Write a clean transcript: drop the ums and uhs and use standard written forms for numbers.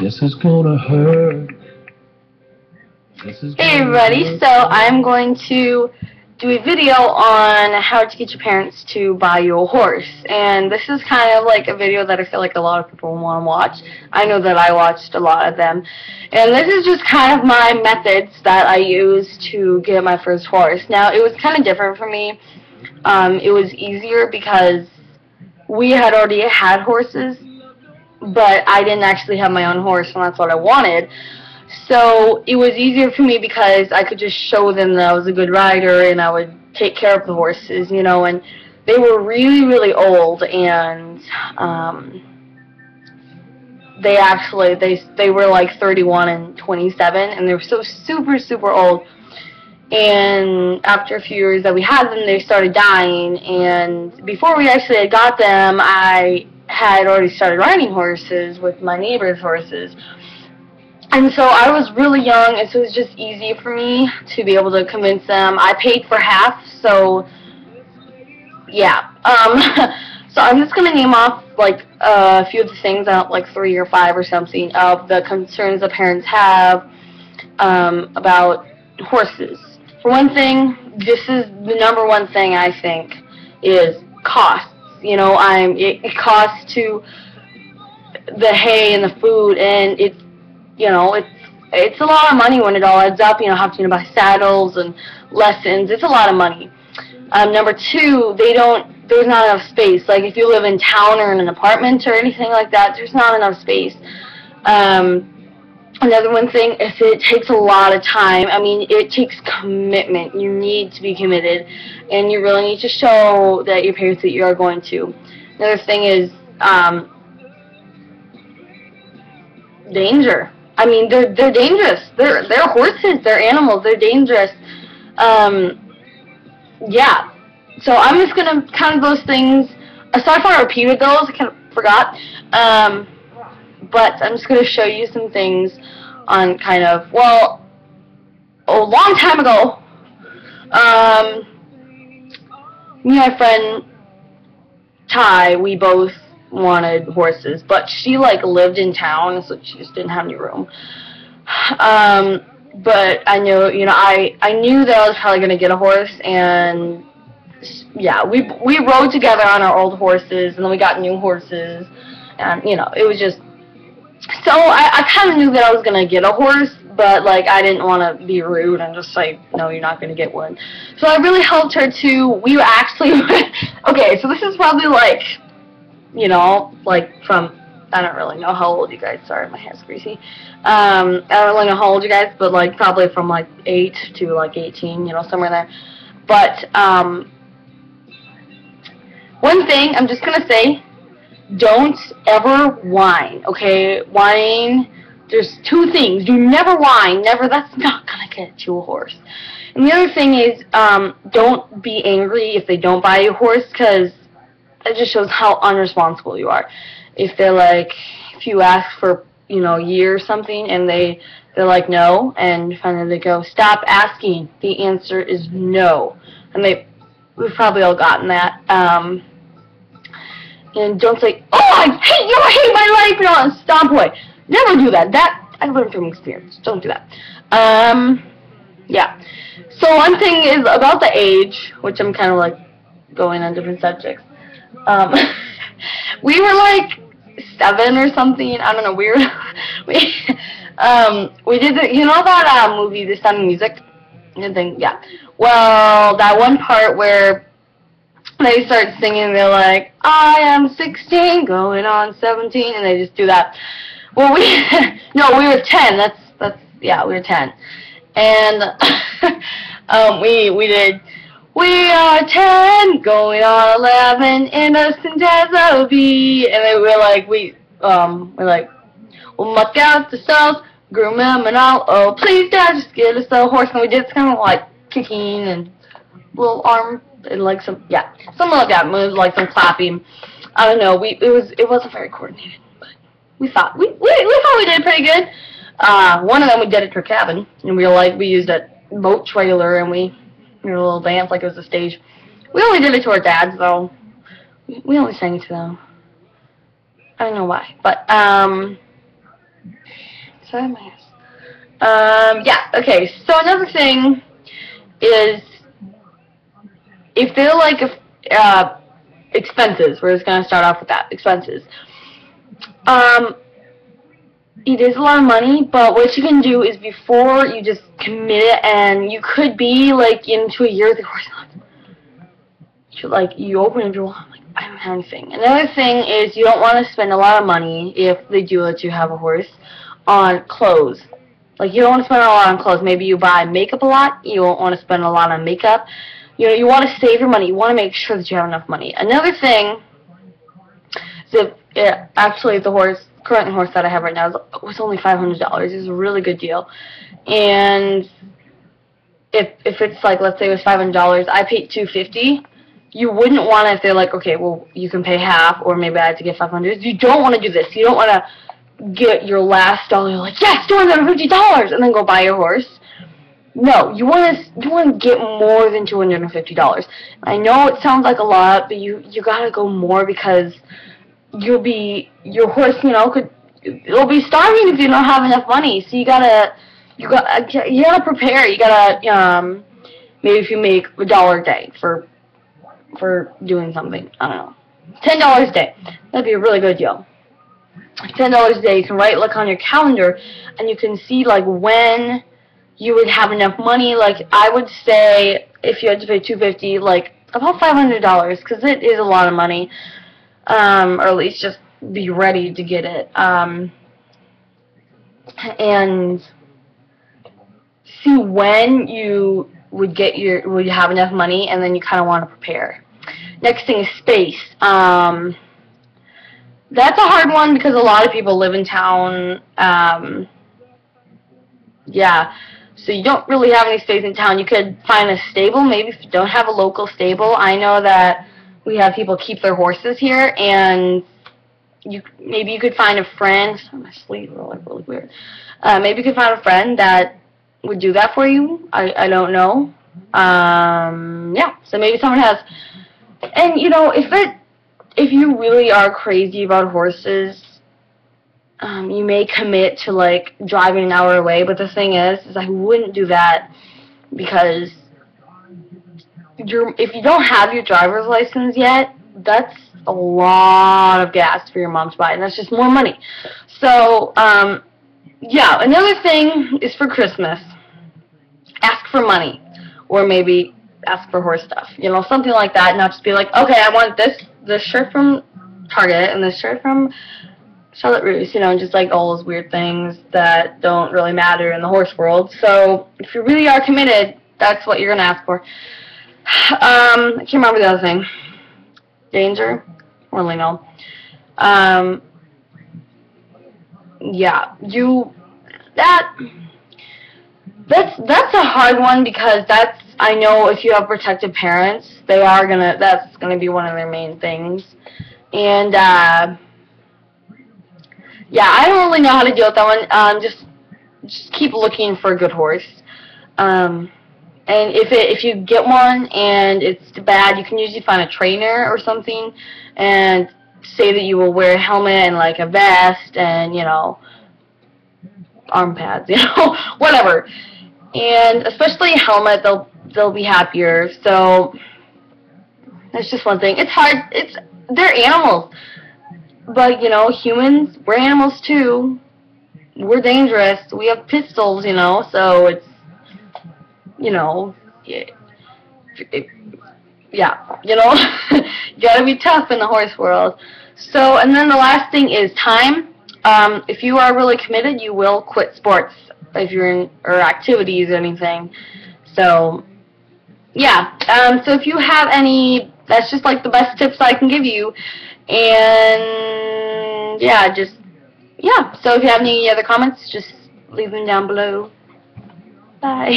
This is gonna hurt. Hey everybody, so I'm going to do a video on how to get your parents to buy you a horse. And this is kind of like a video that I feel like a lot of people want to watch. I know that I watched a lot of them. And this is just kind of my methods that I used to get my first horse. Now, it was kind of different for me. It was easier because we had already had horses, but I didn't actually have my own horse, and that's what I wanted. So it was easier for me because I could just show them that I was a good rider and I would take care of the horses, you know, and they were really, really old, and they were like 31 and 27, and they were so super, super old. And after a few years that we had them, they started dying, and before we actually had got them, I had already started riding horses with my neighbor's horses. And so I was really young, and so it was just easy for me to be able to convince them. I paid for half, so yeah. So I'm just going to name off like a few of the things, like 3 or 5 or something, of the concerns that parents have about horses. For one thing, this is the number one thing I think, is costs. You know, it costs to the hay and the food, and it's, you know, it's a lot of money when it all adds up. You know, having to buy saddles and lessons. It's a lot of money. Number 2, there's not enough space. Like if you live in town or in an apartment or anything like that, there's not enough space. Another one thing is it takes a lot of time. I mean, it takes commitment. You need to be committed, and you really need to show that your parents that you are going to. Another thing is danger. I mean, they're dangerous. They're horses. They're animals. They're dangerous. Yeah. So I'm just gonna kind of those things. Aside from I repeated those, I kind of forgot. But I'm just gonna show you some things on kind of, well, a long time ago. Me and my friend Ty, we both wanted horses, but she like lived in town, so she just didn't have any room. But I knew, you know, I knew that I was probably gonna get a horse, and yeah, we rode together on our old horses, and then we got new horses, and you know, it was just, so I kind of knew that I was gonna get a horse, but like I didn't want to be rude and just say, no, you're not gonna get one. So I really helped her too. We were actually okay, so this is probably like, you know, like from, I don't really know how old you guys, sorry, my hair's greasy. I don't really know how old you guys, but like probably from like 8 to like 18, you know, somewhere there. But one thing I'm just gonna say, don't ever whine, okay? Whine, there's 2 things. Do never whine, never, that's not gonna get you a horse. And the other thing is, don't be angry if they don't buy you a horse, because it just shows how unresponsible you are. If they're like, if you ask for, you know, a year or something, and they're like, no, and finally they go, stop asking, the answer is no. And we've probably all gotten that. And don't say, oh, I hate you, I hate my life, and all that. Stop away. Never do that. That, I learned from experience. Don't do that. Yeah. So one thing is about the age, which I'm kind of like going on different subjects. We were like 7 or something. I don't know. We did the, you know that movie, The Sound of Music? Yeah. Well, that one part where they start singing, they're like, I am 16, going on 17, and they just do that. Well, no, we were 10. Yeah, we were 10, and we did. We are 10, going on 11, innocent as a bee. And they were like, we're like, we'll muck out the cells, groom them and all. Oh, please, Dad, just get us a horse. And we did kind of like kicking and little arm and like some, yeah, something like that moves, like some clapping. I don't know. It wasn't very coordinated, but we thought we did pretty good. One of them we did it to a cabin, and we used a boat trailer, and we did a little dance like it was a stage. We only did it to our dads, though. We only sang it to them. I don't know why, but outside my house. Yeah, okay, so another thing is, if they're like, expenses, we're just going to start off with that, expenses. It is a lot of money, but what you can do is, before you just commit it, and you could be, like, into a year with your horse, you open a door, like, I don't have anything. Another thing is, you don't want to spend a lot of money, if they do let you have a horse, on clothes. Like, you don't want to spend a lot on clothes. Maybe you buy makeup a lot. You don't want to spend a lot on makeup. You know, you want to save your money. You want to make sure that you have enough money. Another thing is, actually, the current horse that I have right now was only $500. It's a really good deal. And if it's like, let's say it was $500, I paid $250. You wouldn't want to, if they're like, okay, well, you can pay half, or maybe I had to get $500. You don't want to do this. You don't want to get your last dollar, you're like, yes, $250, and then go buy your horse. No, you want to get more than $250. I know it sounds like a lot, but you gotta go more, because your horse, you know, it'll be starving if you don't have enough money. So you gotta prepare. You gotta, maybe if you make $1 a day for doing something, I don't know, $10 a day, that'd be a really good deal. $10 a day, you can look on your calendar, and you can see, like, when you would have enough money. Like, I would say, if you had to pay $250, like, about $500, because it is a lot of money, or at least just be ready to get it, and see when you would have enough money, and then you kind of want to prepare. Next thing is space. That's a hard one, because a lot of people live in town. Yeah, so you don't really have any space in town. You could find a stable, maybe, if you don't have a local stable. I know that we have people keep their horses here, and maybe you could find a friend. My sleeves are like really weird. Maybe you could find a friend that would do that for you. I don't know. Yeah, so maybe someone has. And, you know, if you really are crazy about horses, you may commit to, like, driving an hour away. But the thing is I wouldn't do that, because if you don't have your driver's license yet, that's a lot of gas for your mom to buy, and that's just more money. So, yeah, another thing is, for Christmas, ask for money, or maybe ask for horse stuff, you know, something like that. Not just be like, okay, I want this shirt from Target and this shirt from Charlotte Russe, you know, just like all those weird things that don't really matter in the horse world. So if you really are committed, that's what you're gonna ask for. I can't remember the other thing. Danger? Really no. Yeah, that's a hard one, because I know if you have protective parents, that's gonna be one of their main things. And yeah, I don't really know how to deal with that one. Just keep looking for a good horse. And if you get one and it's bad, you can usually find a trainer or something, and say that you will wear a helmet and, like, a vest and, you know, arm pads, you know, whatever. And especially a helmet, they'll be happier. So that's just one thing. It's hard. They're animals, but, you know, humans, we're animals too. We're dangerous. We have pistols, you know. So it's, you know, yeah, you know, you gotta be tough in the horse world. So, and then the last thing is time. If you are really committed, you will quit sports if you're in, or activities or anything. So, yeah. So if you have any, that's just like the best tips I can give you. And yeah, so if you have any other comments, just leave them down below. Bye.